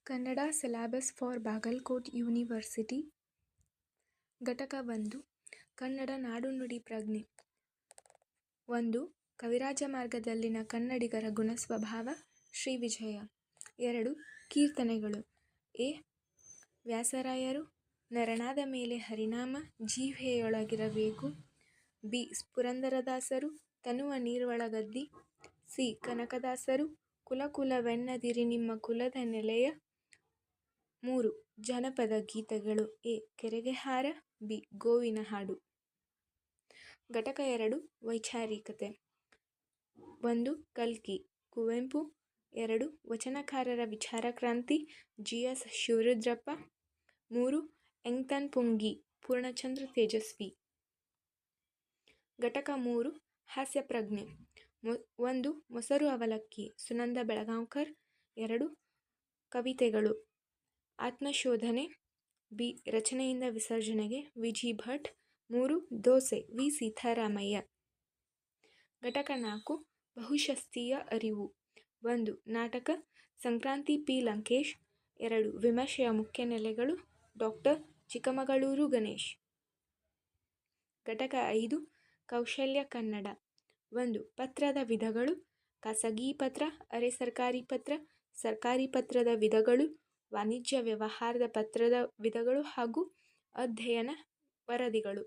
Kannada syllabus for Bagalkot university. ಘಟಕ 1 ಕನ್ನಡ ನಾಡು ನುಡಿ ಪ್ರಜ್ಞೆ. 1. ಕವಿರಾಜ ಮಾರ್ಗದಲ್ಲಿನ ಕನ್ನಡಿಗರ ಗುಣಸ್ವಭಾವ ಶ್ರೀ ವಿಜಯ. 2. ಕೀರ್ತನೆಗಳು. ಎ. ವ್ಯಾಸರಾಯರು ನರನಾದ ಮೇಲೆ ಹರಿನಾಮ ಜಿಹ್ವೆಯೊಳಗಿರಬೇಕು. ಬಿ. ಪುರಂದರದಾಸರು ತನುವ ನೀರೊಳಗದ್ದಿ. ಸಿ. ಕನಕದಾಸರು ಕುಲ ಕುಲವೆನ್ನದಿರಿ ನಿಮ್ಮ ಕುಲದ ನೆಲೆಯ. 3. ಜನಪದ ಗೀತೆಗಳು. ಎ. ಕೆರೆಗೆ ಹಾರ. ಬಿ. ಗೋವಿನ ಹಾಡು. ಘಟಕ 2 ವೈಚಾರಿಕತೆ. 1. ಕಲ್ಕಿ ಕುವೆಂಪು. 2. ವಚನಕಾರರ ವಿಚಾರ ಕ್ರಾಂತಿ ಜಿ. ಎಸ್. ಶಿವರುದ್ರಪ್ಪ. 3. ಎಂಗ್ತನ್ ಪುಂಗಿ ಪೂರ್ಣಚಂದ್ರ ತೇಜಸ್ವಿ. ಘಟಕ 3 ಹಾಸ್ಯ ಪ್ರಜ್ಞೆ. 1. ಮೊಸರು ಅವಲಕ್ಕಿ ಸುನಂದ ಬೆಳಗಾಂವ್ಕರ್. 2. ಕವಿತೆಗಳು. ಆತ್ಮಶೋಧನೆ. ಬಿ. ರಚನೆಯಿಂದ ವಿಸರ್ಜನೆಗೆ ವಿ. ಜಿ. ಭಟ್. 3. ದೋಸೆ ವಿ. ಸೀತಾರಾಮಯ್ಯ. ಘಟಕ 4 ಬಹುಶಸ್ತೀಯ ಅರಿವು. 1. ನಾಟಕ ಸಂಕ್ರಾಂತಿ ಪಿ. ಲಂಕೇಶ್. 2. ವಿಮರ್ಶೆಯ ಮುಖ್ಯ ನೆಲೆಗಳು ಡಾಕ್ಟರ್ ಚಿಕ್ಕಮಗಳೂರು ಗಣೇಶ್. ಘಟಕ 5 ಕೌಶಲ್ಯ ಕನ್ನಡ. 1. ಪತ್ರದ ವಿಧಗಳು. ಖಾಸಗಿ ಪತ್ರ, ಅರೆ ಸರ್ಕಾರಿ ಪತ್ರ, ಸರ್ಕಾರಿ ಪತ್ರದ ವಿಧಗಳು, ವಾಣಿಜ್ಯ ವ್ಯವಹಾರದ ಪತ್ರದ ವಿಧಗಳು ಹಾಗೂ ಅಧ್ಯಯನ ವರದಿಗಳು.